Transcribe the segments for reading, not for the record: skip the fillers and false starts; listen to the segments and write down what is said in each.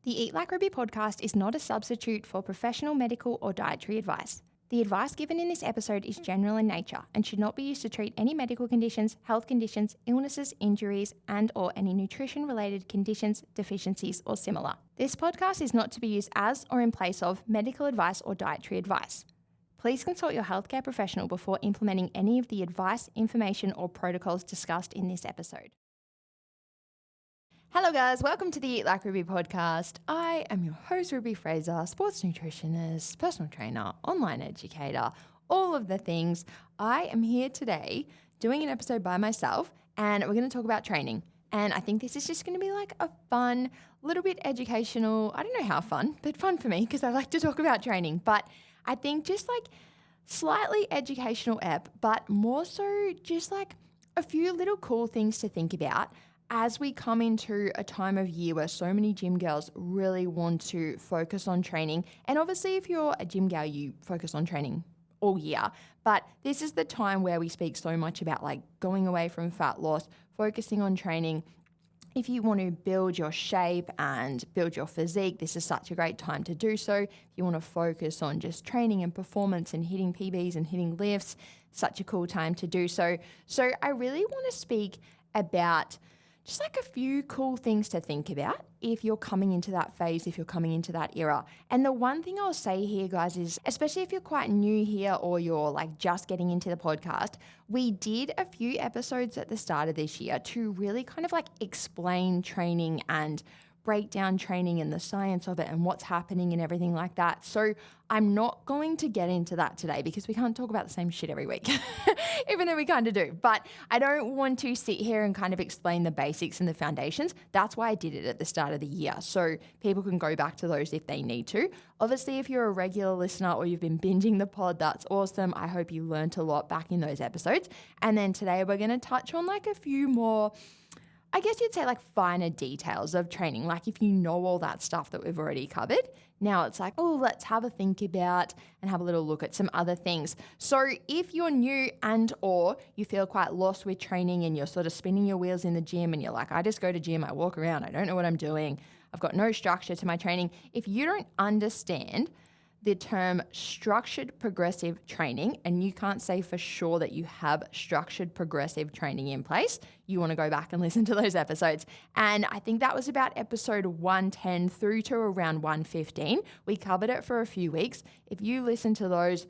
The Eat Like Ruby podcast is not a substitute for professional medical or dietary advice. The advice given in this episode is general in nature and should not be used to treat any medical conditions, health conditions, illnesses, injuries, and/or any nutrition-related conditions, deficiencies, or similar. This podcast is not to be used as or in place of medical advice or dietary advice. Please consult your healthcare professional before implementing any of the advice, information, or protocols discussed in this episode. Hello guys, welcome to the Eat Like Ruby podcast. I am your host, Ruby Fraser, sports nutritionist, personal trainer, online educator, all of the things. I am here today doing an episode by myself and we're going to talk about training. And I think this is just going to be like a fun, little bit educational, I don't know how fun, but fun for me because I like to talk about training. But I think just like slightly educational ep, but more so just like a few little cool things to think about as we come into a time of year where so many gym girls really want to focus on training. And obviously if you're a gym gal, you focus on training all year. But this is the time where we speak so much about like going away from fat loss, focusing on training. If you want to build your shape and build your physique, this is such a great time to do so. If you want to focus on just training and performance and hitting PBs and hitting lifts, such a cool time to do so. So I really want to speak about just like a few cool things to think about if you're coming into that phase, if you're coming into that era. And the one thing I'll say here, guys, is especially if you're quite new here or you're like just getting into the podcast, we did a few episodes at the start of this year to really kind of like explain training and break down training and the science of it and what's happening and everything like that. So I'm not going to get into that today because we can't talk about the same shit every week, even though we kind of do. But I don't want to sit here and kind of explain the basics and the foundations. That's why I did it at the start of the year. So people can go back to those if they need to. Obviously, if you're a regular listener or you've been binging the pod, that's awesome. I hope you learned a lot back in those episodes. And then today we're going to touch on like a few more, I guess you'd say like finer details of training. Like if you know all that stuff that we've already covered, now it's like, oh, let's have a think about and have a little look at some other things. So if you're new and or you feel quite lost with training and you're sort of spinning your wheels in the gym and you're like, I just go to gym, I walk around, I don't know what I'm doing, I've got no structure to my training. If you don't understand the term structured progressive training, and you can't say for sure that you have structured progressive training in place, you want to go back and listen to those episodes. And I think that was about episode 110 through to around 115. We covered it for a few weeks. If you listen to those,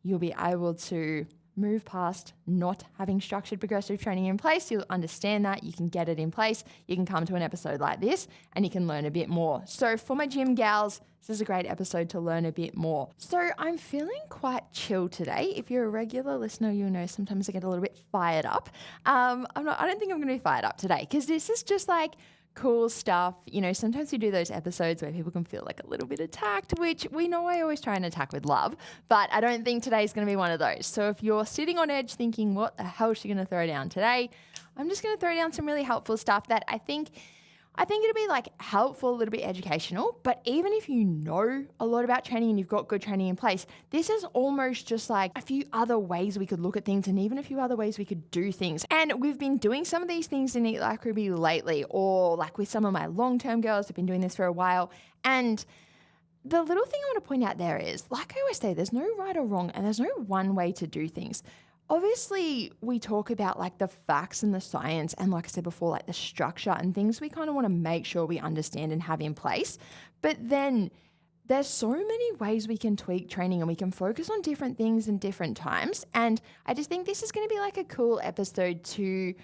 you'll be able to move past not having structured progressive training in place. You'll understand that. You can get it in place. You can come to an episode like this and you can learn a bit more. So for my gym gals, this is a great episode to learn a bit more. So I'm feeling quite chill today. If you're a regular listener, you'll know sometimes I get a little bit fired up. I don't think I'm going to be fired up today because this is just like cool stuff. You know, sometimes we do those episodes where people can feel like a little bit attacked, which we know I always try and attack with love, but I don't think today's going to be one of those. So if you're sitting on edge thinking, what the hell is she going to throw down today? I'm just going to throw down some really helpful stuff that I think it'll be like helpful, a little bit educational, but even if you know a lot about training and you've got good training in place, this is almost just like a few other ways we could look at things and even a few other ways we could do things. And we've been doing some of these things in Eat Like Ruby lately, or like with some of my long-term girls have been doing this for a while. And the little thing I want to point out there is, like I always say, there's no right or wrong and there's no one way to do things. Obviously, we talk about like the facts and the science and like I said before, like the structure and things we kind of want to make sure we understand and have in place. But then there's so many ways we can tweak training and we can focus on different things in different times. And I just think this is going to be like a cool episode to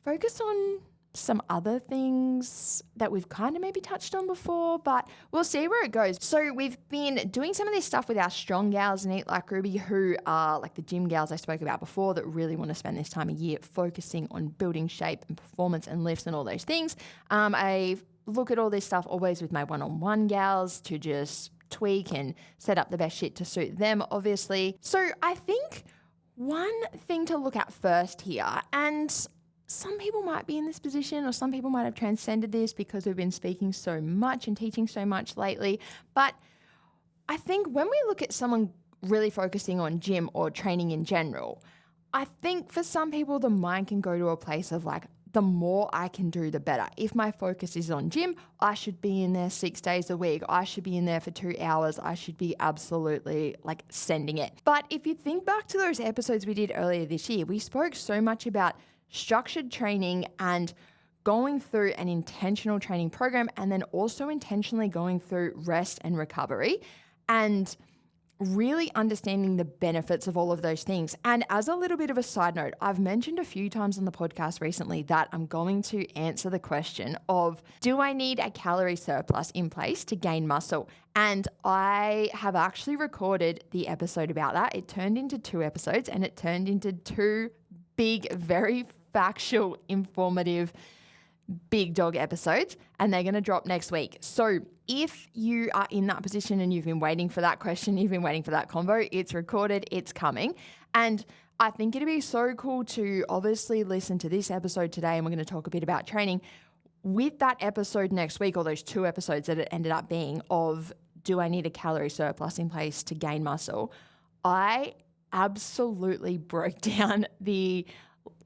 focus on some other things that we've kind of maybe touched on before, but we'll see where it goes. So we've been doing some of this stuff with our strong gals and Eat Like Ruby, who are like the gym gals I spoke about before that really want to spend this time of year focusing on building shape and performance and lifts and all those things. I look at all this stuff always with my one-on-one gals to just tweak and set up the best shit to suit them, obviously. So I think one thing to look at first here, and some people might be in this position or some people might have transcended this because we've been speaking so much and teaching so much lately. But I think when we look at someone really focusing on gym or training in general, I think for some people the mind can go to a place of like the more I can do, the better. If my focus is on gym, I should be in there 6 days a week. I should be in there for 2 hours. I should be absolutely like sending it. But if you think back to those episodes we did earlier this year, we spoke so much about structured training and going through an intentional training program, and then also intentionally going through rest and recovery, and really understanding the benefits of all of those things. And as a little bit of a side note, I've mentioned a few times on the podcast recently that I'm going to answer the question of, do I need a calorie surplus in place to gain muscle? And I have actually recorded the episode about that. It turned into 2 episodes, and it turned into 2 big, very factual, informative, big dog episodes, and they're going to drop next week. So if you are in that position and you've been waiting for that question, you've been waiting for that convo, it's recorded, it's coming. And I think it'd be so cool to obviously listen to this episode today, and we're going to talk a bit about training with that episode next week, or those 2 episodes that it ended up being of, do I need a calorie surplus in place to gain muscle? I absolutely broke down the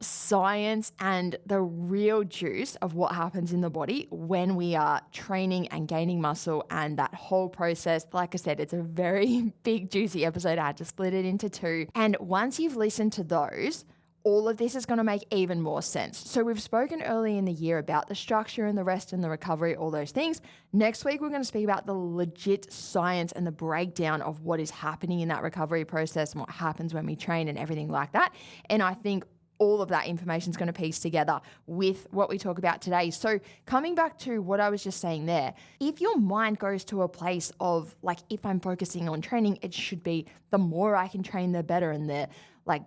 science and the real juice of what happens in the body when we are training and gaining muscle, and that whole process. Like I said, it's a very big, juicy episode. I had to split it into 2. And once you've listened to those, all of this is going to make even more sense. So we've spoken early in the year about the structure and the rest and the recovery, all those things. Next week, we're going to speak about the legit science and the breakdown of what is happening in that recovery process and what happens when we train and everything like that. And I think all of that information is going to piece together with what we talk about today. So coming back to what I was just saying there, if your mind goes to a place of like, if I'm focusing on training, it should be the more I can train, the better, and the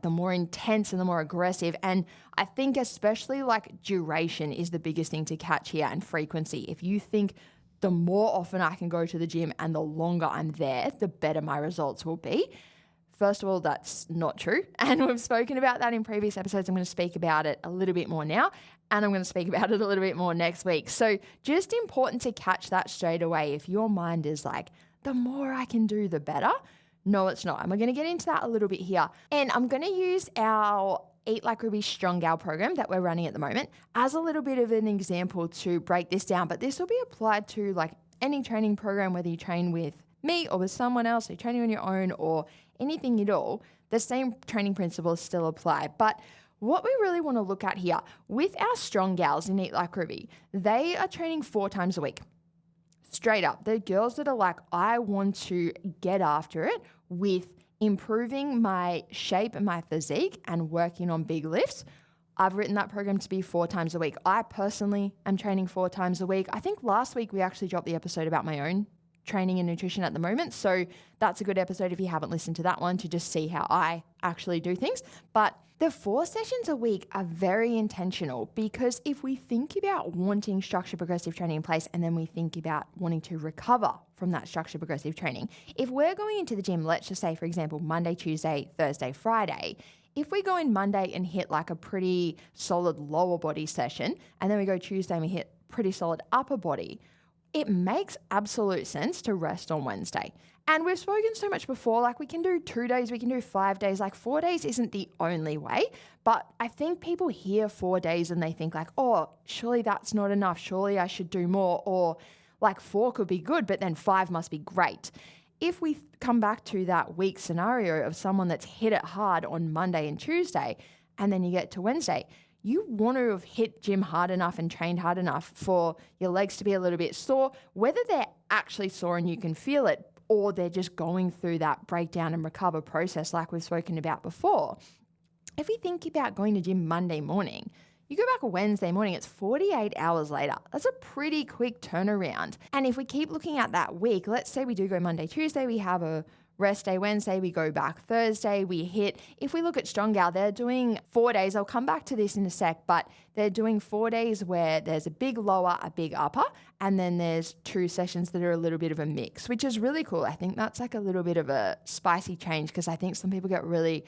more intense and the more aggressive. And I think especially like duration is the biggest thing to catch here, and frequency. If you think the more often I can go to the gym and the longer I'm there, the better my results will be. First of all, that's not true. And we've spoken about that in previous episodes. I'm going to speak about it a little bit more now, and I'm going to speak about it a little bit more next week. So just important to catch that straight away. If your mind is like, the more I can do, the better. No, it's not. And we're going to get into that a little bit here. And I'm going to use our Eat Like Ruby Strong Gal program that we're running at the moment as a little bit of an example to break this down. But this will be applied to like any training program, whether you train with me or with someone else, or you're training on your own, or anything at all. The same training principles still apply. But what we really want to look at here with our strong gals in Eat Like Ruby, they are training 4 times a week. Straight up. They're girls that are like, I want to get after it with improving my shape and my physique and working on big lifts. I've written that program to be 4 times a week. I personally am training 4 times a week. I think last week we actually dropped the episode about my own training and nutrition at the moment. So that's a good episode if you haven't listened to that one, to just see how I actually do things. But the 4 sessions a week are very intentional, because if we think about wanting structured progressive training in place, and then we think about wanting to recover from that structured progressive training, if we're going into the gym, let's just say, for example, Monday, Tuesday, Thursday, Friday, if we go in Monday and hit like a pretty solid lower body session, and then we go Tuesday and we hit pretty solid upper body, it makes absolute sense to rest on Wednesday. And we've spoken so much before, like we can do 2 days, we can do 5 days, like 4 days isn't the only way. But I think people hear 4 days and they think like, oh, surely that's not enough. Surely I should do more. Or like 4 could be good, but then 5 must be great. If we come back to that week scenario of someone that's hit it hard on Monday and Tuesday, and then you get to Wednesday, you want to have hit gym hard enough and trained hard enough for your legs to be a little bit sore, whether they're actually sore and you can feel it, or they're just going through that breakdown and recover process like we've spoken about before. If we think about going to gym Monday morning, you go back a Wednesday morning, it's 48 hours later. That's a pretty quick turnaround. And if we keep looking at that week, let's say we do go Monday, Tuesday, we have a rest day Wednesday, we go back Thursday, we hit. If we look at Strong Gal, they're doing 4 days. I'll come back to this in a sec, but they're doing 4 days where there's a big lower, a big upper, and then there's 2 sessions that are a little bit of a mix, which is really cool. I think that's like a little bit of a spicy change, because I think some people get really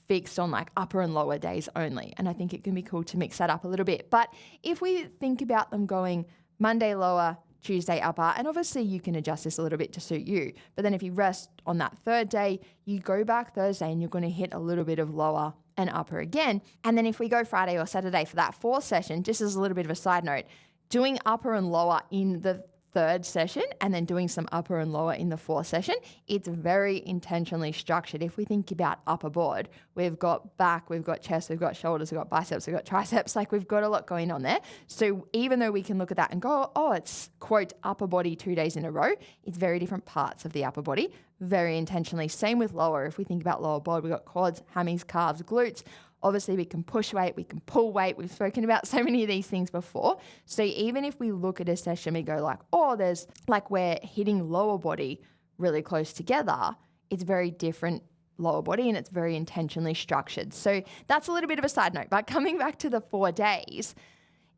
fixed on like upper and lower days only. And I think it can be cool to mix that up a little bit. But if we think about them going Monday lower, Tuesday upper, and obviously you can adjust this a little bit to suit you. But then if you rest on that third day, you go back Thursday and you're going to hit a little bit of lower and upper again. And then if we go Friday or Saturday for that fourth session, just as a little bit of a side note, doing upper and lower in the third session and then doing some upper and lower in the fourth session, it's very intentionally structured. If we think about upper board, we've got back, we've got chest, we've got shoulders, we've got biceps, we've got triceps, like we've got a lot going on there. So even though we can look at that and go, oh, it's quote upper body 2 days in a row, it's very different parts of the upper body, very intentionally. Same with lower. If we think about lower board, we've got quads, hammies, calves, glutes. Obviously, we can push weight, we can pull weight. We've spoken about so many of these things before. So even if we look at a session, we go like, oh, there's like we're hitting lower body really close together. It's very different lower body and it's very intentionally structured. So that's a little bit of a side note. But coming back to the 4 days,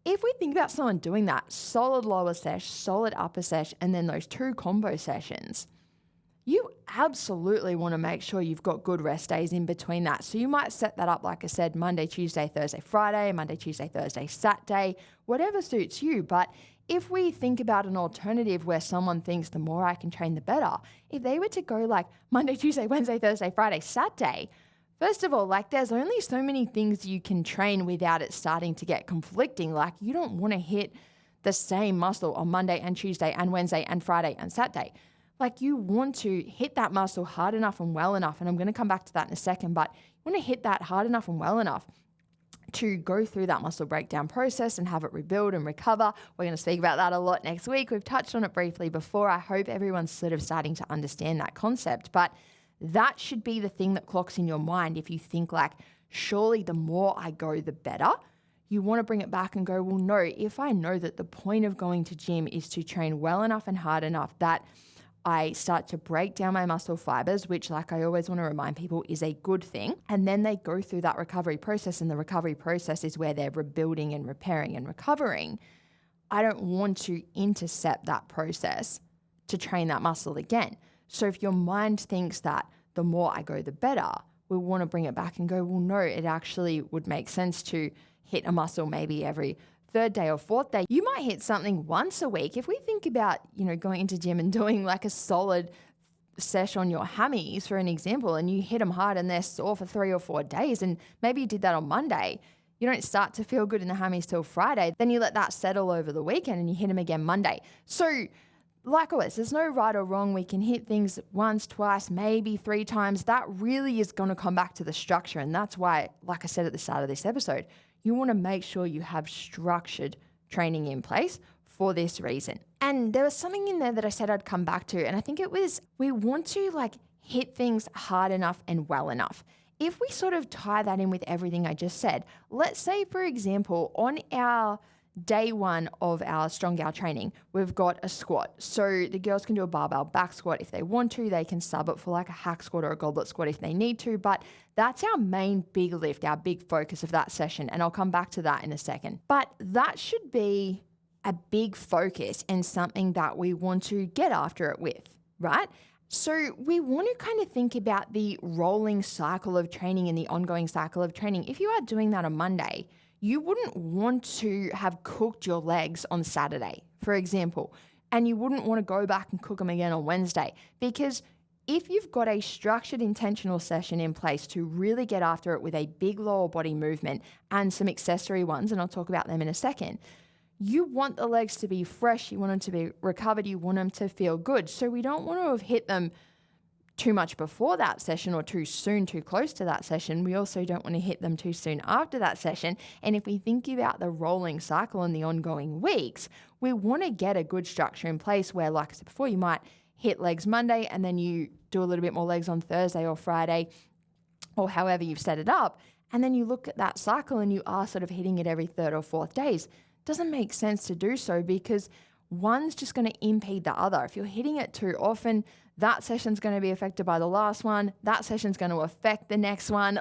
if we think about someone doing that solid lower sesh, solid upper sesh, and then those 2 combo sessions, you absolutely want to make sure you've got good rest days in between that. So you might set that up, like I said, Monday, Tuesday, Thursday, Friday, Monday, Tuesday, Thursday, Saturday, whatever suits you. But if we think about an alternative where someone thinks the more I can train, the better, if they were to go like Monday, Tuesday, Wednesday, Thursday, Friday, Saturday, first of all, like there's only so many things you can train without it starting to get conflicting. Like you don't want to hit the same muscle on Monday and Tuesday and Wednesday and Friday and Saturday. Like you want to hit that muscle hard enough and well enough, and I'm going to come back to that in a second, but you want to hit that hard enough and well enough to go through that muscle breakdown process and have it rebuild and recover. We're going to speak about that a lot next week. We've touched on it briefly before. I hope everyone's sort of starting to understand that concept, but that should be the thing that clocks in your mind. If you think like, surely the more I go, the better, you want to bring it back and go, well, no, if I know that the point of going to gym is to train well enough and hard enough that I start to break down my muscle fibers, which like I always want to remind people is a good thing. And then they go through that recovery process, and the recovery process is where they're rebuilding and repairing and recovering. I don't want to intercept that process to train that muscle again. So if your mind thinks that the more I go, the better, we want to bring it back and go, well, no, it actually would make sense to hit a muscle maybe every 3rd day or 4th day. You might hit something once a week. If we think about, going into gym and doing like a solid sesh on your hammies, for an example, and you hit them hard and they're sore for 3 or 4 days, and maybe you did that on Monday, you don't start to feel good in the hammies till Friday. Then you let that settle over the weekend and you hit them again Monday. So like always, there's no right or wrong. We can hit things once, twice, maybe 3 times. That really is going to come back to the structure. And that's why, like I said at the start of this episode, you want to make sure you have structured training in place for this reason. And there was something in there that I said I'd come back to, and I think it was we want to like hit things hard enough and well enough. If we sort of tie that in with everything I just said, let's say, for example, on our day 1 of our strong gal training, we've got a squat. So the girls can do a barbell back squat if they want to. They can sub it for like a hack squat or a goblet squat if they need to. But that's our main big lift, our big focus of that session. And I'll come back to that in a second. But that should be a big focus and something that we want to get after it with, right? So we want to kind of think about the rolling cycle of training and the ongoing cycle of training. If you are doing that on Monday, you wouldn't want to have cooked your legs on Saturday, for example, and you wouldn't want to go back and cook them again on Wednesday, because if you've got a structured intentional session in place to really get after it with a big lower body movement and some accessory ones, and I'll talk about them in a second, you want the legs to be fresh, you want them to be recovered, you want them to feel good. So we don't want to have hit them too much before that session or too soon, too close to that session. We also don't want to hit them too soon after that session. And if we think about the rolling cycle and the ongoing weeks, we want to get a good structure in place where, like I said before, you might hit legs Monday and then you do a little bit more legs on Thursday or Friday or however you've set it up. And then you look at that cycle and you are sort of hitting it every 3rd or 4th days. Doesn't make sense to do so because one's just going to impede the other. If you're hitting it too often, that session's going to be affected by the last one. That session's going to affect the next one.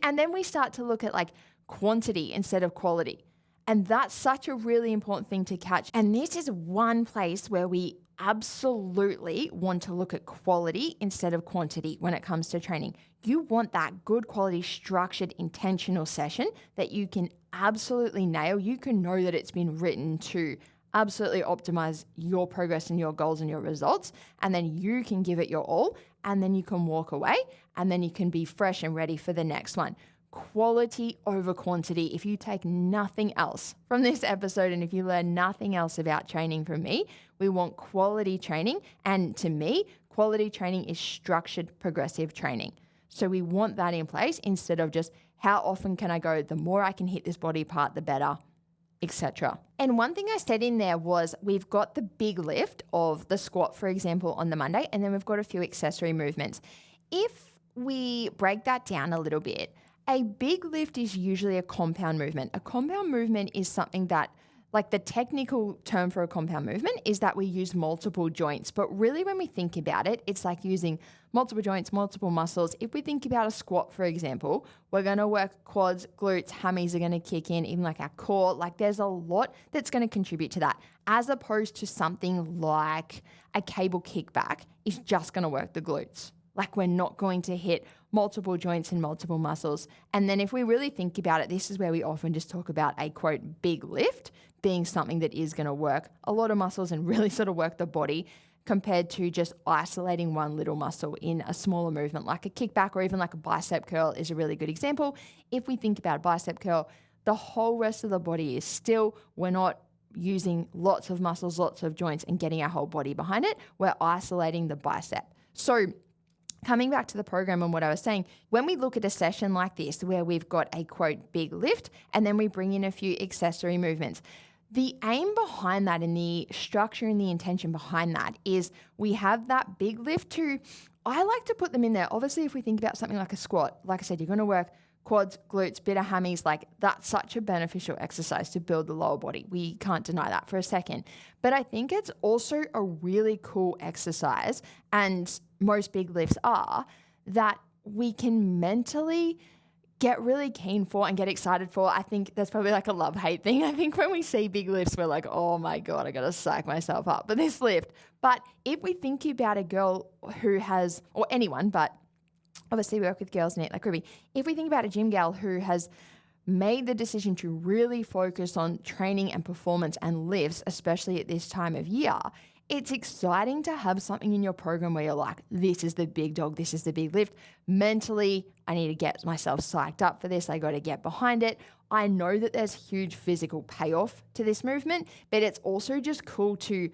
And then we start to look at like quantity instead of quality. And that's such a really important thing to catch. And this is one place where we absolutely want to look at quality instead of quantity when it comes to training. You want that good quality, structured, intentional session that you can absolutely nail. You can know that it's been written to absolutely optimize your progress and your goals and your results. And then you can give it your all, and then you can walk away, and then you can be fresh and ready for the next one. Quality over quantity. If you take nothing else from this episode, and if you learn nothing else about training from me, we want quality training. And to me, quality training is structured progressive training. So we want that in place instead of just how often can I go, the more I can hit this body part, the better, etc. And one thing I said in there was we've got the big lift of the squat, for example, on the Monday, and then we've got a few accessory movements. If we break that down a little bit, a big lift is usually a compound movement. A compound movement is something that, like the technical term for a compound movement is that we use multiple joints. But really when we think about it, it's like using multiple joints, multiple muscles. If we think about a squat, for example, we're going to work quads, glutes, hammies are going to kick in, even like our core. Like there's a lot that's going to contribute to that, as opposed to something like a cable kickback is just going to work the glutes. Like we're not going to hit multiple joints and multiple muscles. And then if we really think about it, this is where we often just talk about a quote big lift being something that is going to work a lot of muscles and really sort of work the body, compared to just isolating one little muscle in a smaller movement like a kickback, or even like a bicep curl is a really good example. If we think about a bicep curl, the whole rest of the body is still, we're not using lots of muscles, lots of joints and getting our whole body behind it. We're isolating the bicep. So coming back to the program and what I was saying, when we look at a session like this where we've got a quote big lift and then we bring in a few accessory movements, the aim behind that and the structure and the intention behind that is we have that big lift to, I like to put them in there. Obviously, if we think about something like a squat, like I said, you're going to work quads, glutes, bit of hammies, like that's such a beneficial exercise to build the lower body. We can't deny that for a second. But I think it's also a really cool exercise, and most big lifts are, that we can mentally get really keen for and get excited for. I think that's probably like a love-hate thing. I think when we see big lifts, we're like, oh my God, I got to psych myself up for this lift. But if we think about a girl who has, or anyone, but obviously we work with girls in it like Ruby. If we think about a gym gal who has made the decision to really focus on training and performance and lifts, especially at this time of year, it's exciting to have something in your program where you're like, this is the big dog, this is the big lift. Mentally, I need to get myself psyched up for this. I got to get behind it. I know that there's huge physical payoff to this movement, but it's also just cool to,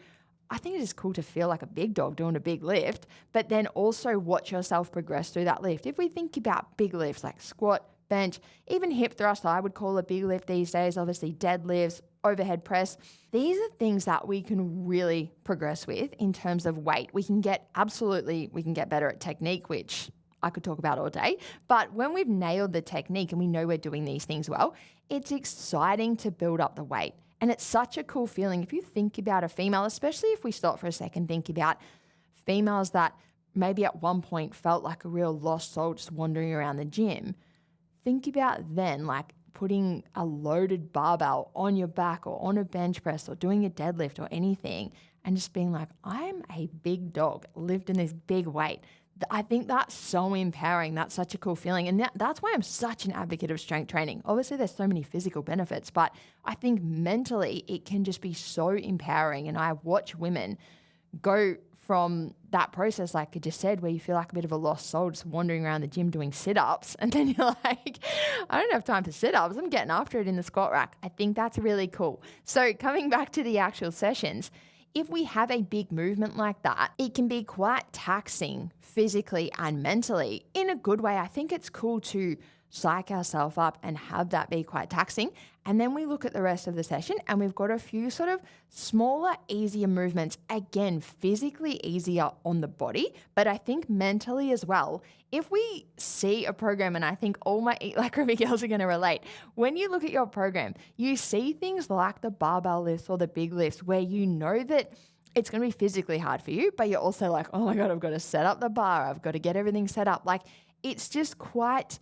I think it is cool to feel like a big dog doing a big lift, but then also watch yourself progress through that lift. If we think about big lifts like squat, bench, even hip thrust, I would call a big lift these days, obviously deadlifts, overhead press. These are things that we can really progress with in terms of weight. We can get better at technique, which I could talk about all day. But when we've nailed the technique and we know we're doing these things well, it's exciting to build up the weight. And it's such a cool feeling. If you think about a female, especially if we stop for a second, think about females that maybe at one point felt like a real lost soul just wandering around the gym. Think about then, like putting a loaded barbell on your back or on a bench press or doing a deadlift or anything and just being like, I'm a big dog lifting this big weight. I think that's so empowering. That's such a cool feeling. And that's why I'm such an advocate of strength training. Obviously, there's so many physical benefits, but I think mentally it can just be so empowering. And I watch women go from that process, like I just said, where you feel like a bit of a lost soul just wandering around the gym doing sit-ups. And then you're like, I don't have time for sit-ups. I'm getting after it in the squat rack. I think that's really cool. So coming back to the actual sessions, if we have a big movement like that, it can be quite taxing physically and mentally in a good way. I think it's cool to psych ourselves up and have that be quite taxing. And then we look at the rest of the session and we've got a few sort of smaller, easier movements. Again, physically easier on the body, but I think mentally as well. If we see a program, and I think all my Eat Like Ruby girls are going to relate, when you look at your program, you see things like the barbell lifts or the big lifts where you know that it's going to be physically hard for you, but you're also like, oh my God, I've got to set up the bar. I've got to get everything set up. Like it's just quite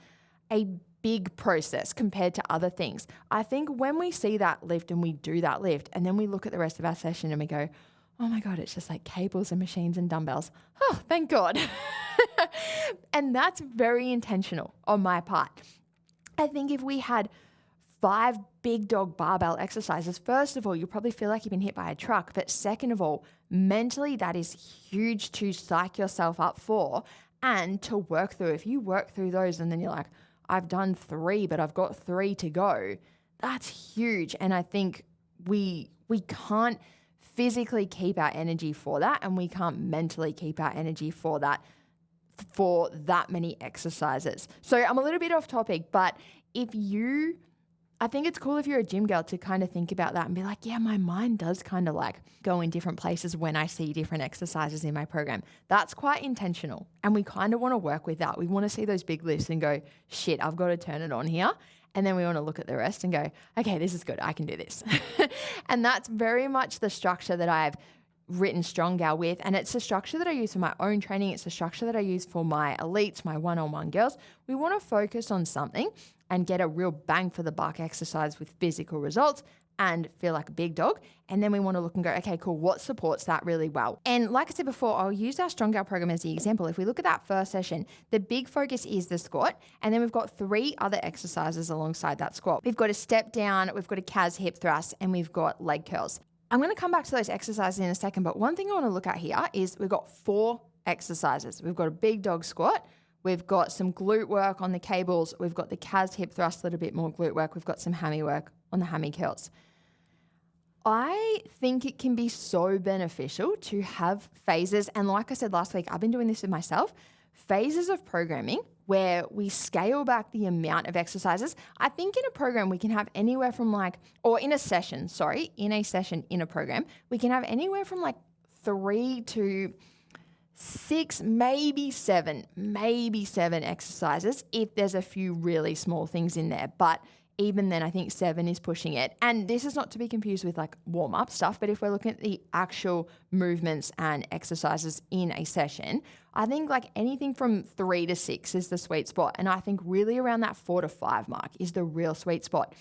a big process compared to other things. I think when we see that lift and we do that lift and then we look at the rest of our session and we go, oh my God, it's just like cables and machines and dumbbells. Oh, thank God. And that's very intentional on my part. I think if we had 5 big dog barbell exercises, first of all, you'll probably feel like you've been hit by a truck. But second of all, mentally, that is huge to psych yourself up for and to work through. If you work through those and then you're like, I've done 3, but I've got 3 to go, that's huge. And I think we can't physically keep our energy for that, and we can't mentally keep our energy for that many exercises. So I'm a little bit off topic, but I think it's cool if you're a gym girl to kind of think about that and be like, yeah, my mind does kind of like go in different places when I see different exercises in my program. That's quite intentional. And we kind of want to work with that. We want to see those big lifts and go, shit, I've got to turn it on here. And then we want to look at the rest and go, okay, this is good. I can do this. And that's very much the structure that I've written Strong Gal with. And it's the structure that I use for my own training. It's the structure that I use for my elites, my one-on-one girls. We want to focus on something and get a real bang for the buck exercise with physical results and feel like a big dog. And then we want to look and go, okay, cool, what supports that really well? And like I said before, I'll use our Strong Gal program as the example. If we look at that first session, the big focus is the squat. And then we've got 3 other exercises alongside that squat. We've got a step down, we've got a calves hip thrust, and we've got leg curls. I'm going to come back to those exercises in a second, but one thing I want to look at here is we've got 4 exercises. We've got a big dog squat. We've got some glute work on the cables. We've got the calves hip thrust, a little bit more glute work. We've got some hammy work on the hammy curls. I think it can be so beneficial to have phases. And like I said last week, I've been doing this with myself, phases of programming where we scale back the amount of exercises. I think in a program, we can have anywhere from in a session in a program, we can have anywhere from 3 to 6, maybe 7 exercises if there's a few really small things in there. But even then, I think 7 is pushing it. And this is not to be confused with warm-up stuff, but if we're looking at the actual movements and exercises in a session, I think anything from 3 to 6 is the sweet spot. And I think really around that 4 to 5 mark is the real sweet spot.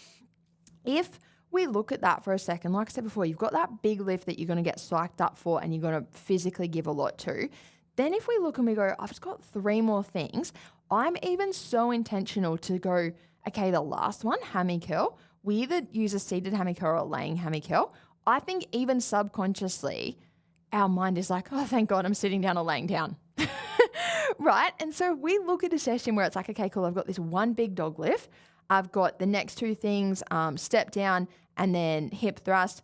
If we look at that for a second, like I said before, you've got that big lift that you're going to get psyched up for and you're going to physically give a lot to. Then if we look and we go, I've just got 3 more things, I'm even so intentional to go, okay, the last one, hammy curl, we either use a seated hammy curl or a laying hammy curl. I think even subconsciously, our mind is like, oh, thank God I'm sitting down or laying down. Right? And so we look at a session where it's like, okay, cool, I've got this one big dog lift. I've got the next 2 things, step down and then hip thrust,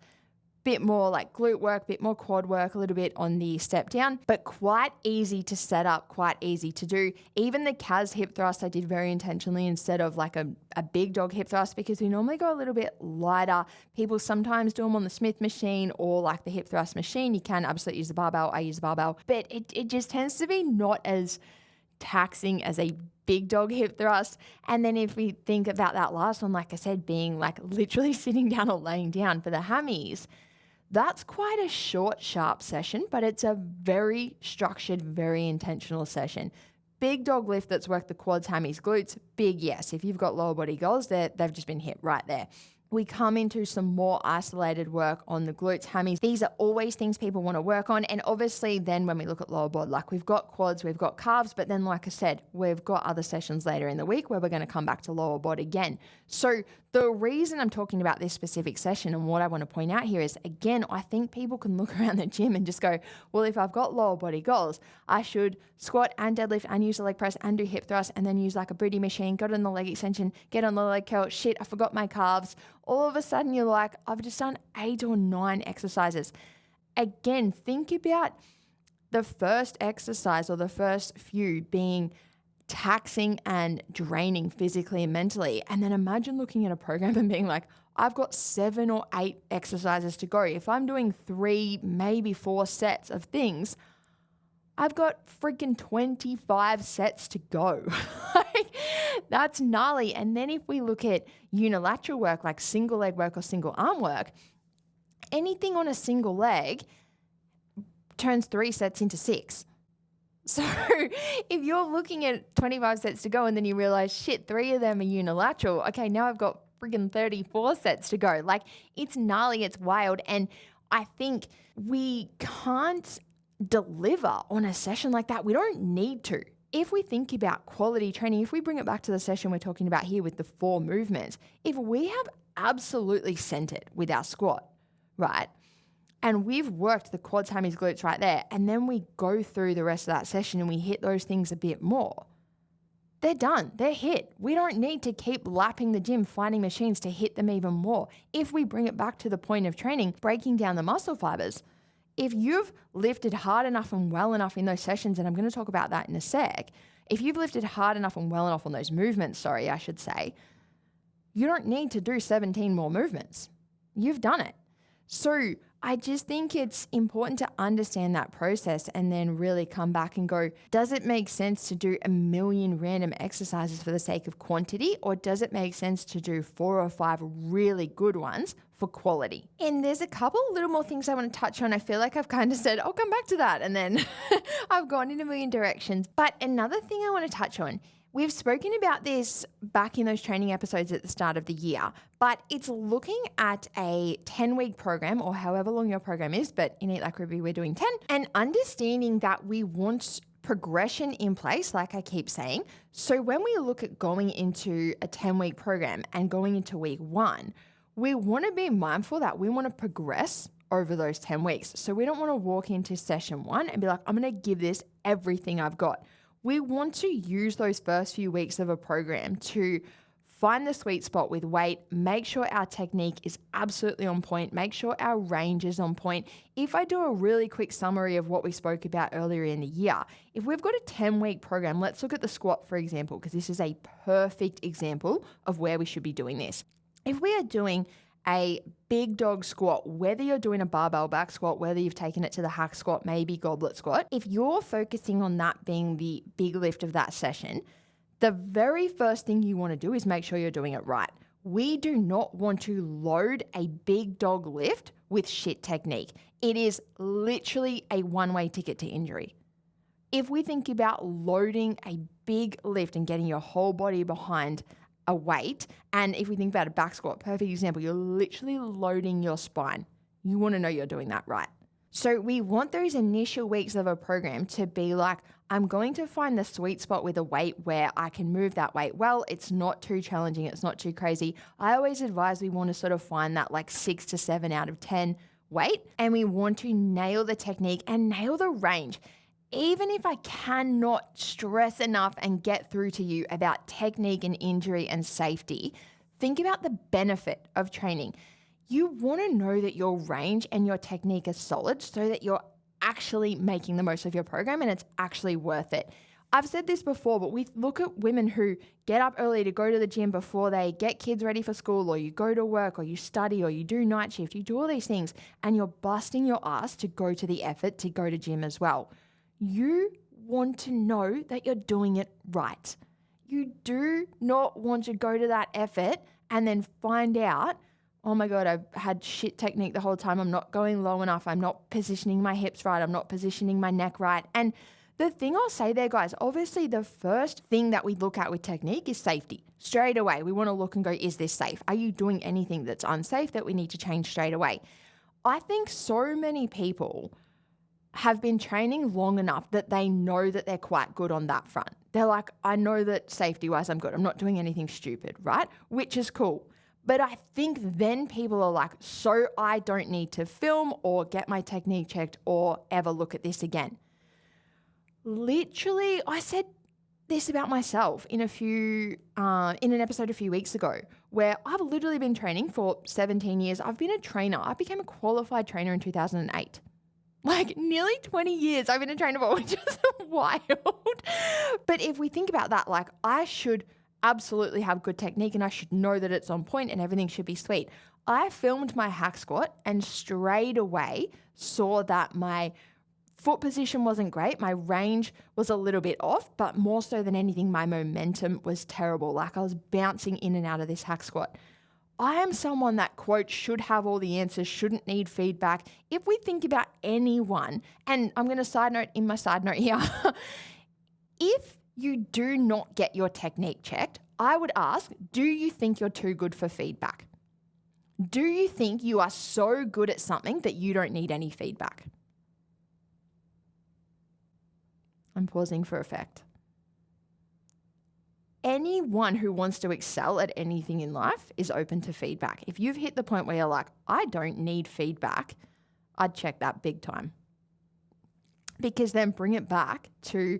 bit more glute work, bit more quad work, a little bit on the step down, but quite easy to set up, quite easy to do. Even the calves hip thrust I did very intentionally instead of a big dog hip thrust because we normally go a little bit lighter. People sometimes do them on the Smith machine or the hip thrust machine. You can absolutely use the barbell. I use the barbell, but it just tends to be not as taxing as a big dog hip thrust. And then if we think about that last one, like I said, being literally sitting down or laying down for the hammies, that's quite a short, sharp session, but it's a very structured, very intentional session. Big dog lift that's worked the quads, hammies, glutes, big yes. If you've got lower body goals, they've just been hit right there. We come into some more isolated work on the glutes, hammies. These are always things people want to work on. And obviously then when we look at lower body, we've got quads, we've got calves, but then like I said, we've got other sessions later in the week where we're going to come back to lower body again. So the reason I'm talking about this specific session and what I want to point out here is, again, I think people can look around the gym and just go, well, if I've got lower body goals, I should squat and deadlift and use a leg press and do hip thrust and then use a booty machine, go on the leg extension, get on the leg curl. Shit, I forgot my calves. All of a sudden you're like, I've just done 8 or 9 exercises. Again, think about the first exercise or the first few being taxing and draining physically and mentally. And then imagine looking at a program and being like, I've got 7 or 8 exercises to go. If I'm doing 3, maybe 4 sets of things, I've got freaking 25 sets to go. That's gnarly. And then if we look at unilateral work, like single leg work or single arm work, anything on a single leg turns 3 sets into 6. So if you're looking at 25 sets to go and then you realize, shit, 3 of them are unilateral. Okay, now I've got friggin' 34 sets to go. It's gnarly, it's wild. And I think we can't deliver on a session like that. We don't need to. if we think about quality training, if we bring it back to the session we're talking about here with the 4 movements, if we have absolutely sent it with our squat, right? And we've worked the quads, hammies, glutes right there, and then we go through the rest of that session and we hit those things a bit more. They're done. They're hit. We don't need to keep lapping the gym, finding machines to hit them even more. If we bring it back to the point of training, breaking down the muscle fibers, if you've lifted hard enough and well enough in those sessions, and I'm going to talk about that in a sec, if you've lifted hard enough and well enough on those movements, I should say, you don't need to do 17 more movements. You've done it. So I just think it's important to understand that process and then really come back and go, does it make sense to do a million random exercises for the sake of quantity, or does it make sense to do 4 or 5 really good ones for quality? And there's a couple little more things I want to touch on. I feel like I've kind of said, I'll come back to that, and then I've gone in a million directions. But another thing I want to touch on, we've spoken about this back in those training episodes at the start of the year, but it's looking at a 10-week program, or however long your program is, but in Eat Like Ruby, we're doing 10, and understanding that we want progression in place, like I keep saying. So when we look at going into a 10-week program and going into week 1, we want to be mindful that we want to progress over those 10 weeks. So we don't want to walk into session 1 and be like, I'm going to give this everything I've got. We want to use those first few weeks of a program to find the sweet spot with weight, make sure our technique is absolutely on point, make sure our range is on point. If I do a really quick summary of what we spoke about earlier in the year, if we've got a 10-week program, let's look at the squat, for example, because this is a perfect example of where we should be doing this. If we are doing a big dog squat, whether you're doing a barbell back squat, whether you've taken it to the hack squat, maybe goblet squat, if you're focusing on that being the big lift of that session, the very first thing you want to do is make sure you're doing it right. We do not want to load a big dog lift with shit technique. It is literally a one-way ticket to injury. If we think about loading a big lift and getting your whole body behind a weight, and if we think about a back squat, perfect example, you're literally loading your spine. You want to know you're doing that right. So we want those initial weeks of a program to be like, I'm going to find the sweet spot with a weight where I can move that weight well. It's not too challenging. It's not too crazy. I always advise we want to sort of find that like 6 to 7 out of 10 weight, and we want to nail the technique and nail the range. Even if I cannot stress enough and get through to you about technique and injury and safety, think about the benefit of training. You want to know that your range and your technique are solid so that you're actually making the most of your program and it's actually worth it. I've said this before, but we look at women who get up early to go to the gym before they get kids ready for school, or you go to work, or you study, or you do night shift, you do all these things, and you're busting your ass to go to the effort to go to gym as well. You want to know that you're doing it right. You do not want to go to that effort and then find out, oh my God, I've had shit technique the whole time. I'm not going low enough. I'm not positioning my hips right. I'm not positioning my neck right. And the thing I'll say there, guys, obviously the first thing that we look at with technique is safety. Straight away, we want to look and go, is this safe? Are you doing anything that's unsafe that we need to change straight away? I think so many people have been training long enough that they know that they're quite good on that front. They're like, I know that safety-wise I'm good. I'm not doing anything stupid, right? Which is cool. But I think then people are like, so I don't need to film or get my technique checked or ever look at this again. Literally, I said this about myself in an episode a few weeks ago, where I've literally been training for 17 years. I've been a trainer. I became a qualified trainer in 2008. Like nearly 20 years I've been a trainer for, which is wild. But if we think about that, like I should absolutely have good technique and I should know that it's on point and everything should be sweet. I filmed my hack squat and straight away saw that my foot position wasn't great. My range was a little bit off, but more so than anything, my momentum was terrible. Like I was bouncing in and out of this hack squat. I am someone that, quote, should have all the answers, shouldn't need feedback. If we think about anyone, and I'm going to side note in my side note here, if you do not get your technique checked, I would ask, do you think you're too good for feedback? Do you think you are so good at something that you don't need any feedback? I'm pausing for effect. anyone who wants to excel at anything in life is open to feedback. If you've hit the point where you're like, I don't need feedback, I'd check that big time. Because then bring it back to,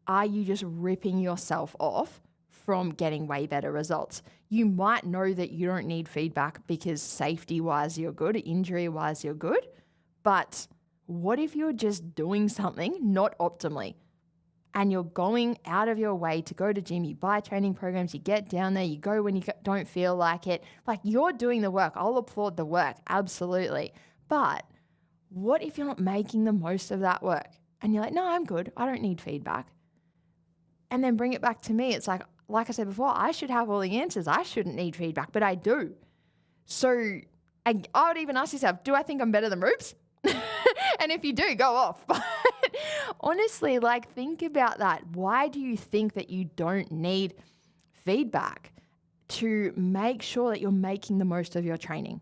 are you just ripping yourself off from getting way better results? You might know that you don't need feedback because safety-wise you're good, injury-wise you're good, but what if you're just doing something not optimally and you're going out of your way to go to gym, you buy training programs, you get down there, you go when you don't feel like it, like you're doing the work. I'll applaud the work, absolutely. But what if you're not making the most of that work and you're like, no, I'm good, I don't need feedback. And then bring it back to me. It's like I said before, I should have all the answers. I shouldn't need feedback, but I do. So I would even ask yourself, do I think I'm better than Rubes? And if you do, go off. But honestly, like, think about that. Why do you think that you don't need feedback to make sure that you're making the most of your training?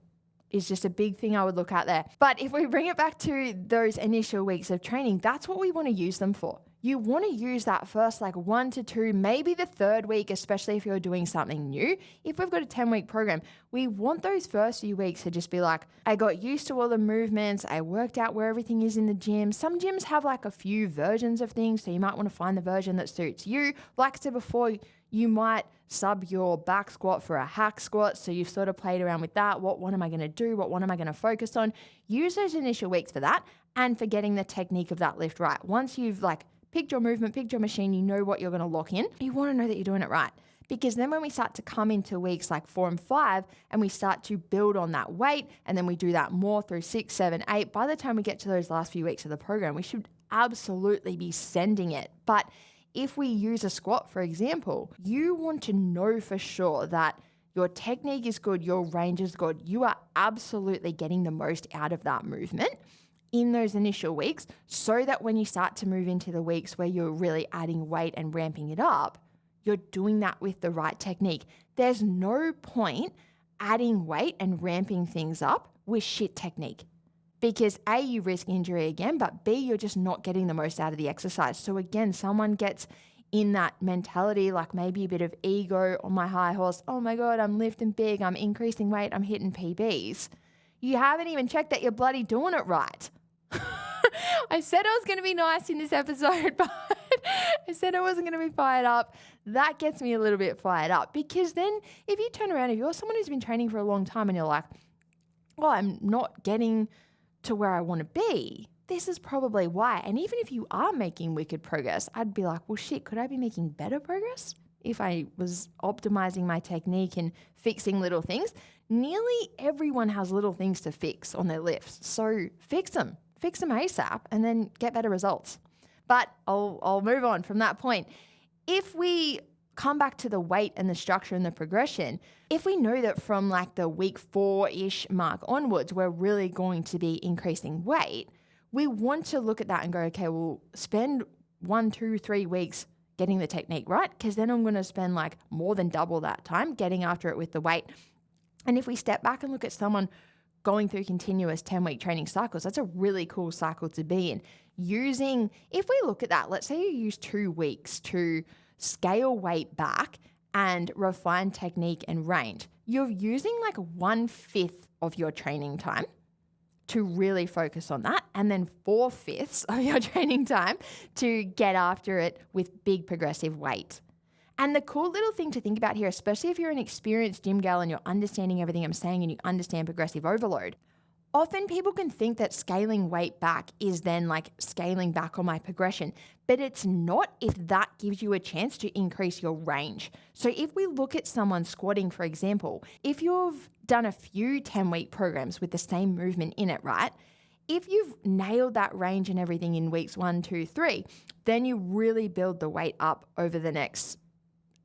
Is just a big thing I would look at there. But if we bring it back to those initial weeks of training, that's what we want to use them for. You want to use that first 1 to 2, maybe the third week, especially if you're doing something new. If we've got a 10-week program, we want those first few weeks to just be like, I got used to all the movements, I worked out where everything is in the gym. Some gyms have a few versions of things, so you might want to find the version that suits you. Like I said before, you might sub your back squat for a hack squat, so you've sort of played around with that. What am I going to do? What one am I going to focus on? Use those initial weeks for that and for getting the technique of that lift right. Once you've picked your movement, picked your machine, you know what you're going to lock in. You want to know that you're doing it right. Because then when we start to come into weeks 4 and 5 and we start to build on that weight, and then we do that more through 6, 7, 8, by the time we get to those last few weeks of the program, we should absolutely be sending it. But if we use a squat, for example, you want to know for sure that your technique is good, your range is good. You are absolutely getting the most out of that movement in those initial weeks, so that when you start to move into the weeks where you're really adding weight and ramping it up, you're doing that with the right technique. There's no point adding weight and ramping things up with shit technique, because A, you risk injury again, but B, you're just not getting the most out of the exercise. So again, someone gets in that mentality, maybe a bit of ego on my high horse. Oh my God, I'm lifting big, I'm increasing weight, I'm hitting PBs. You haven't even checked that you're bloody doing it right. I said I was going to be nice in this episode, but I said I wasn't going to be fired up. That gets me a little bit fired up, because then if you turn around, if you're someone who's been training for a long time and you're like, well, I'm not getting to where I want to be, this is probably why. And even if you are making wicked progress, I'd be like, well, shit, could I be making better progress if I was optimizing my technique and fixing little things? Nearly everyone has little things to fix on their lifts. So fix them ASAP and then get better results. But I'll move on from that point. If we come back to the weight and the structure and the progression, if we know that from the week 4-ish mark onwards, we're really going to be increasing weight, we want to look at that and go, okay, we'll spend 1, 2, 3 weeks getting the technique right, because then I'm going to spend more than double that time getting after it with the weight. And if we step back and look at someone going through continuous 10-week training cycles, that's a really cool cycle to be in. If we look at that, let's say you use 2 weeks to scale weight back and refine technique and range. You're using 1/5 of your training time to really focus on that, and then 4/5 of your training time to get after it with big progressive weight. And the cool little thing to think about here, especially if you're an experienced gym gal and you're understanding everything I'm saying and you understand progressive overload, often people can think that scaling weight back is then scaling back on my progression, but it's not if that gives you a chance to increase your range. So if we look at someone squatting, for example, if you've done a few 10-week programs with the same movement in it, right? If you've nailed that range and everything in weeks 1, 2, 3, then you really build the weight up over the next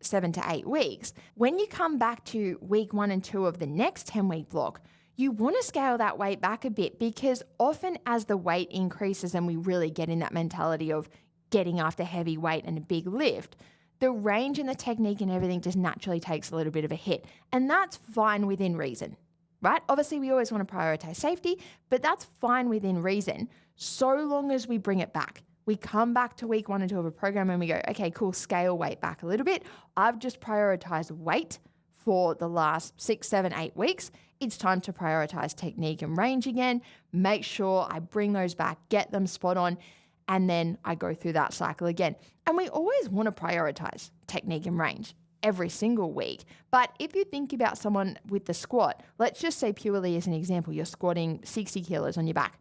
7 to 8 weeks. When you come back to week 1 and 2 of the next 10-week block, you want to scale that weight back a bit, because often as the weight increases and we really get in that mentality of getting after heavy weight and a big lift, the range and the technique and everything just naturally takes a little bit of a hit. And that's fine within reason, right? Obviously, we always want to prioritize safety, but that's fine within reason, so long as we bring it back. we come back to week 1 and 2 of a program and we go, okay, cool, scale weight back a little bit. I've just prioritized weight for the last 6, 7, 8 weeks. It's time to prioritize technique and range again. Make sure I bring those back, get them spot on, and then I go through that cycle again. And we always want to prioritize technique and range every single week. But if you think about someone with the squat, let's just say purely as an example, you're squatting 60 kilos on your back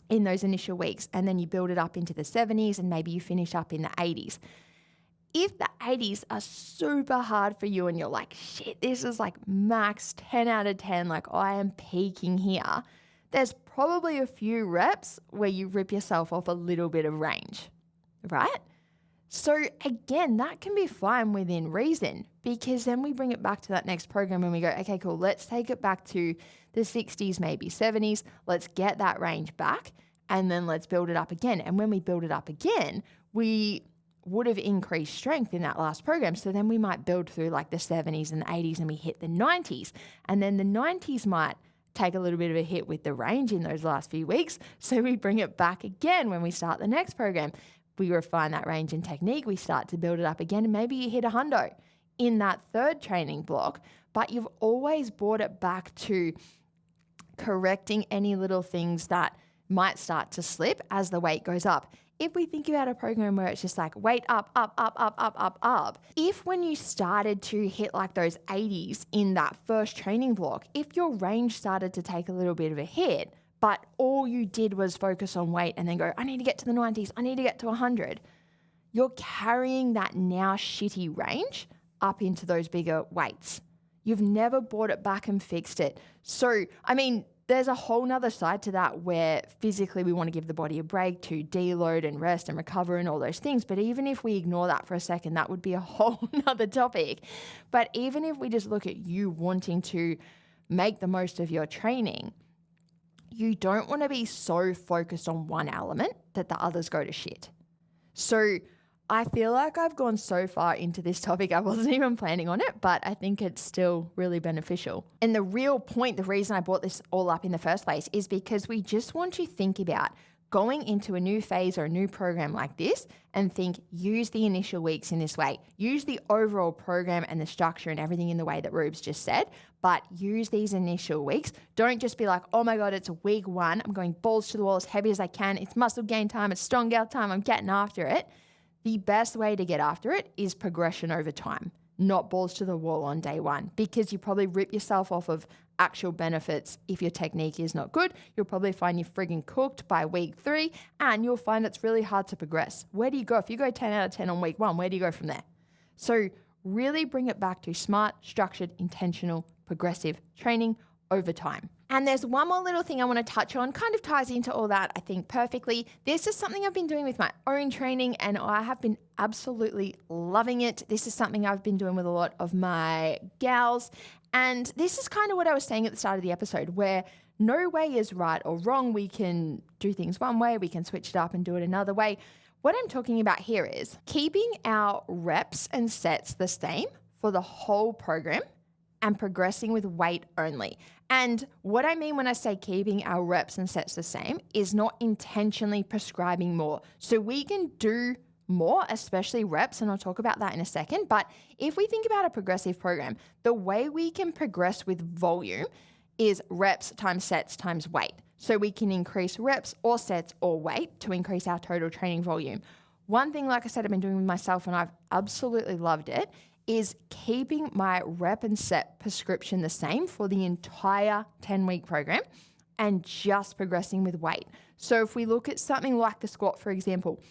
in those initial weeks, and then you build it up into the 70s and maybe you finish up in the 80s. If the 80s are super hard for you and you're like, shit, this is like max 10 out of 10, like I am peaking here, there's probably a few reps where you rip yourself off a little bit of range, right? So again, that can be fine within reason, because then we bring it back to that next program and we go, okay, cool, let's take it back to the 60s, maybe 70s. Let's get that range back and then let's build it up again. And when we build it up again, we would have increased strength in that last program. So then we might build through like the 70s and the 80s and we hit the 90s. And then the 90s might take a little bit of a hit with the range in those last few weeks. So we bring it back again when we start the next program. We refine that range and technique. We start to build it up again. And maybe you hit a hundo in that third training block, but you've always brought it back to correcting any little things that might start to slip as the weight goes up. If we think about a program where it's just like weight up, if when you started to hit like those 80s in that first training block, if your range started to take a little bit of a hit, but all you did was focus on weight and then go, I need to get to the 90s, I need to get to 100, you're carrying that now shitty range up into those bigger weights. You've never brought it back and fixed it. So, I mean, there's a whole nother side to that where physically we want to give the body a break to deload and rest and recover and all those things. But even if we ignore that for a second, that would be a whole nother topic. But even if we just look at you wanting to make the most of your training, you don't want to be so focused on one element that the others go to shit. So I feel like I've gone so far into this topic, I wasn't even planning on it, but I think it's still really beneficial. And the real point, the reason I brought this all up in the first place is because we just want to think about going into a new phase or a new program like this and think, use the initial weeks in this way. Use the overall program and the structure and everything in the way that Rubes just said, but use these initial weeks. Don't just be like, oh my God, it's week 1. I'm going balls to the wall as heavy as I can. It's muscle gain time. It's strong gal time. I'm getting after it. The best way to get after it is progression over time, not balls to the wall on day 1, because you probably rip yourself off of actual benefits. If your technique is not good, you'll probably find you're frigging cooked by week 3, and you'll find it's really hard to progress. Where do you go? If you go 10 out of 10 on week 1, where do you go from there? So really bring it back to smart, structured, intentional, progressive training over time. And there's one more little thing I want to touch on, kind of ties into all that, I think, perfectly. This is something I've been doing with my own training and I have been absolutely loving it. This is something I've been doing with a lot of my gals. And this is kind of what I was saying at the start of the episode, where no way is right or wrong. We can do things one way, we can switch it up and do it another way. What I'm talking about here is keeping our reps and sets the same for the whole program and progressing with weight only. And what I mean when I say keeping our reps and sets the same is not intentionally prescribing more. So we can do more, especially reps, and I'll talk about that in a second. But if we think about a progressive program, the way we can progress with volume is reps times sets times weight. So we can increase reps or sets or weight to increase our total training volume. One thing, like I said, I've been doing with myself and I've absolutely loved it, is keeping my rep and set prescription the same for the entire 10-week program and just progressing with weight. So if we look at something like the squat, for example,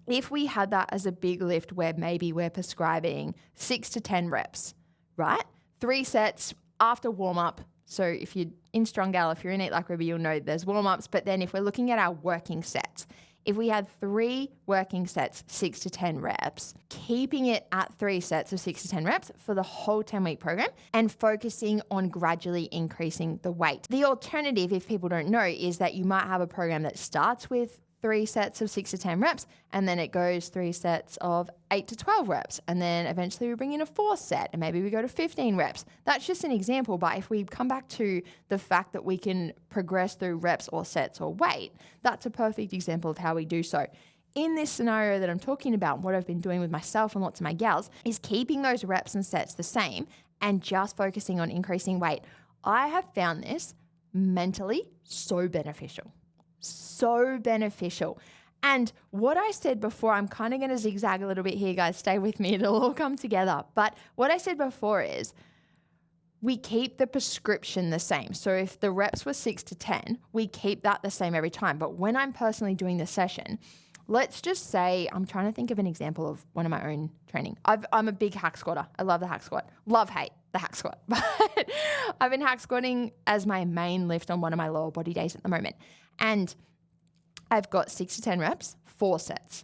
if we had that as a big lift where maybe we're prescribing 6 to 10 reps, right? 3 sets after warm-up. So if you're in Strong Gal, if you're in Eat Like Ruby, you'll know there's warm-ups. But then if we're looking at our working sets, if we had 3 working sets, 6 to 10 reps, keeping it at 3 sets of 6 to 10 reps for the whole 10-week program and focusing on gradually increasing the weight. The alternative, if people don't know, is that you might have a program that starts with 3 sets of 6 to 10 reps, and then it goes 3 sets of 8 to 12 reps. And then eventually we bring in a 4th set and maybe we go to 15 reps. That's just an example. But if we come back to the fact that we can progress through reps or sets or weight, that's a perfect example of how we do so. in this scenario that I'm talking about, what I've been doing with myself and lots of my gals is keeping those reps and sets the same and just focusing on increasing weight. I have found this mentally so beneficial. So beneficial. And what I said before, I'm kind of going to zigzag a little bit here, guys. Stay with me. It'll all come together. But what I said before is we keep the prescription the same. So if the reps were 6 to 10, we keep that the same every time. But when I'm personally doing the session, let's just say, I'm trying to think of an example of one of my own training. I'm a big hack squatter. I love the hack squat. Hate the hack squat. But I've been hack squatting as my main lift on one of my lower body days at the moment. And I've got 6 to 10 reps, 4 sets.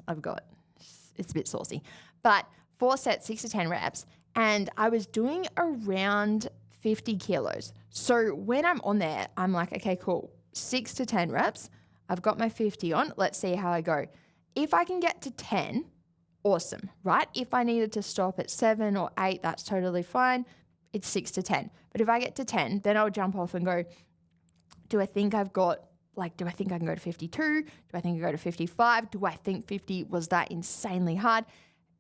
It's a bit saucy, but 4 sets, 6 to 10 reps. And I was doing around 50 kilos. So when I'm on there, I'm like, okay, cool. 6 to 10 reps. I've got my 50 on. Let's see how I go. If I can get to 10, awesome, right? If I needed to stop at 7 or 8, that's totally fine. It's 6 to 10. But if I get to 10, then I'll jump off and go, do I think I can go to 52? Do I think I can go to 55? Do I think 50 was that insanely hard?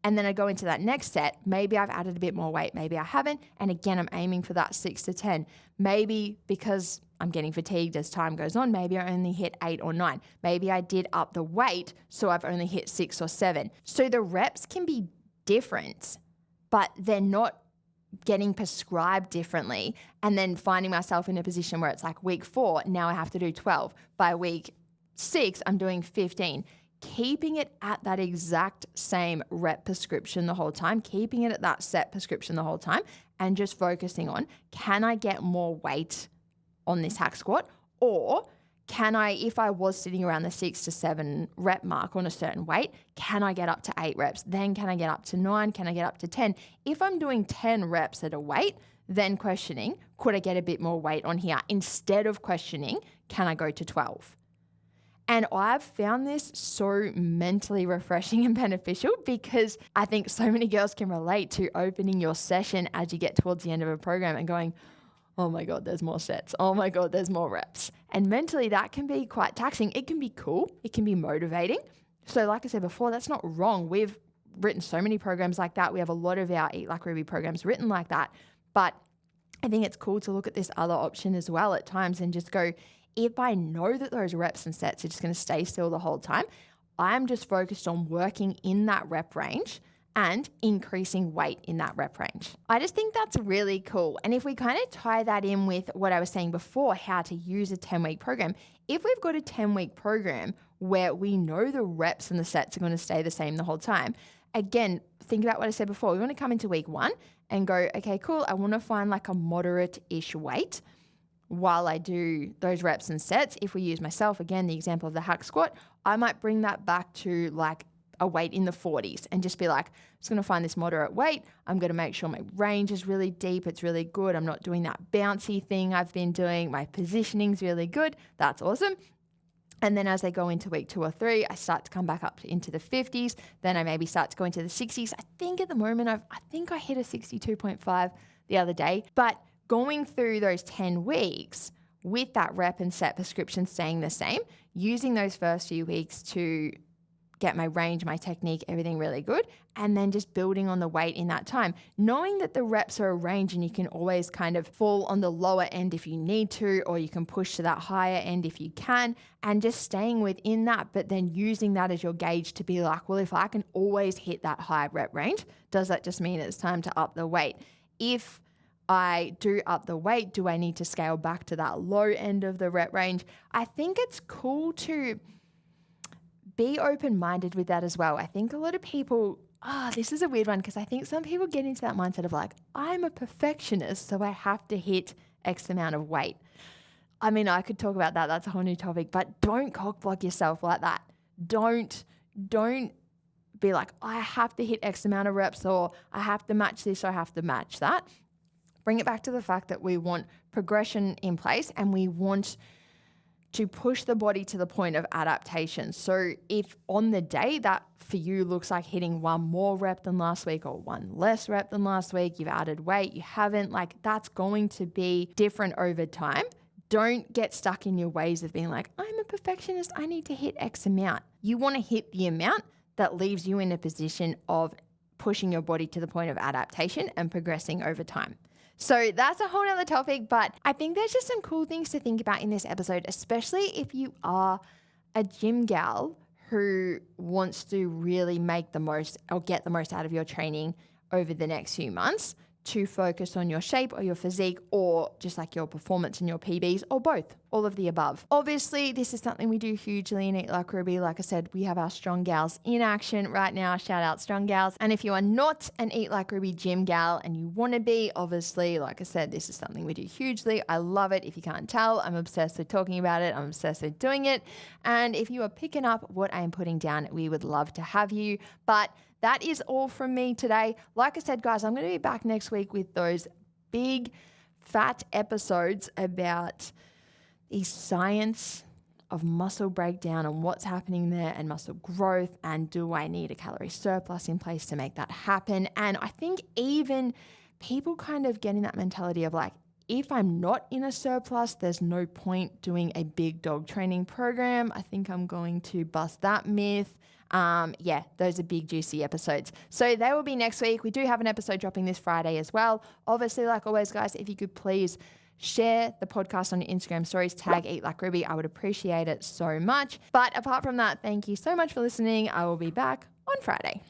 And then I go into that next set. Maybe I've added a bit more weight. Maybe I haven't. And again, I'm aiming for that 6 to 10. Maybe because I'm getting fatigued as time goes on, maybe I only hit 8 or 9. Maybe I did up the weight, so I've only hit 6 or 7. So the reps can be different, but they're not getting prescribed differently. And then finding myself in a position where it's like week 4, now I have to do 12. By week 6, I'm doing 15. Keeping it at that exact same rep prescription the whole time, keeping it at that set prescription the whole time, and just focusing on, can I get more weight on this hack squat? Or can I, if I was sitting around the 6 to 7 rep mark on a certain weight, can I get up to 8 reps? Then can I get up to 9? Can I get up to 10? If I'm doing 10 reps at a weight, then questioning, could I get a bit more weight on here? Instead of questioning, can I go to 12? And I've found this so mentally refreshing and beneficial because I think so many girls can relate to opening your session as you get towards the end of a program and going, oh my God, there's more sets. Oh my God, there's more reps. And mentally that can be quite taxing. It can be cool. It can be motivating. So like I said before, that's not wrong. We've written so many programs like that. We have a lot of our Eat Like Ruby programs written like that. But I think it's cool to look at this other option as well at times and just go, if I know that those reps and sets are just going to stay still the whole time, I'm just focused on working in that rep range and increasing weight in that rep range. I just think that's really cool. And if we kind of tie that in with what I was saying before, how to use a 10-week program, if we've got a 10-week program where we know the reps and the sets are going to stay the same the whole time, again, think about what I said before. We want to come into week 1 and go, okay, cool. I want to find like a moderate-ish weight while I do those reps and sets. If we use myself, again, the example of the hack squat, I might bring that back to like a weight in the 40s and just be like, I'm just going to find this moderate weight. I'm going to make sure my range is really deep. It's really good. I'm not doing that bouncy thing I've been doing. My positioning's really good. That's awesome. And then as I go into week 2 or 3, I start to come back up into the 50s. Then I maybe start to go into the 60s. I think at the moment, I think I hit a 62.5 the other day. But going through those 10 weeks with that rep and set prescription staying the same, using those first few weeks to get my range, my technique, everything really good, and then just building on the weight in that time. Knowing that the reps are a range and you can always kind of fall on the lower end if you need to, or you can push to that higher end if you can, and just staying within that, but then using that as your gauge to be like, well, if I can always hit that high rep range, does that just mean it's time to up the weight? If I do up the weight, do I need to scale back to that low end of the rep range? I think it's cool to be open-minded with that as well. I think a lot of people, this is a weird one because I think some people get into that mindset of like, I'm a perfectionist, so I have to hit X amount of weight. I mean, I could talk about that. That's a whole new topic, but don't cock-block yourself like that. Don't be like, I have to hit X amount of reps, or I have to match this, or I have to match that. Bring it back to the fact that we want progression in place and we want to push the body to the point of adaptation. So if on the day that for you looks like hitting 1 more rep than last week or 1 less rep than last week, you've added weight, you haven't, like that's going to be different over time. Don't get stuck in your ways of being like, I'm a perfectionist, I need to hit X amount. You want to hit the amount that leaves you in a position of pushing your body to the point of adaptation and progressing over time. So that's a whole nother topic, but I think there's just some cool things to think about in this episode, especially if you are a gym gal who wants to really make the most or get the most out of your training over the next few months, to focus on your shape or your physique or just like your performance and your PBs or both, all of the above. Obviously, this is something we do hugely in Eat Like Ruby. Like I said, we have our Strong Gals in action right now. Shout out Strong Gals. And if you are not an Eat Like Ruby gym gal and you want to be, obviously, like I said, this is something we do hugely. I love it. If you can't tell, I'm obsessed with talking about it. I'm obsessed with doing it. And if you are picking up what I am putting down, we would love to have you. But that is all from me today. Like I said, guys, I'm going to be back next week with those big, fat episodes about the science of muscle breakdown and what's happening there and muscle growth, and do I need a calorie surplus in place to make that happen? And I think even people kind of get in that mentality of like, if I'm not in a surplus, there's no point doing a big dog training program. I think I'm going to bust that myth. Those are big, juicy episodes. So they will be next week. We do have an episode dropping this Friday as well. Obviously, like always, guys, if you could please share the podcast on your Instagram stories, tag Eat Like Ruby. I would appreciate it so much. But apart from that, thank you so much for listening. I will be back on Friday.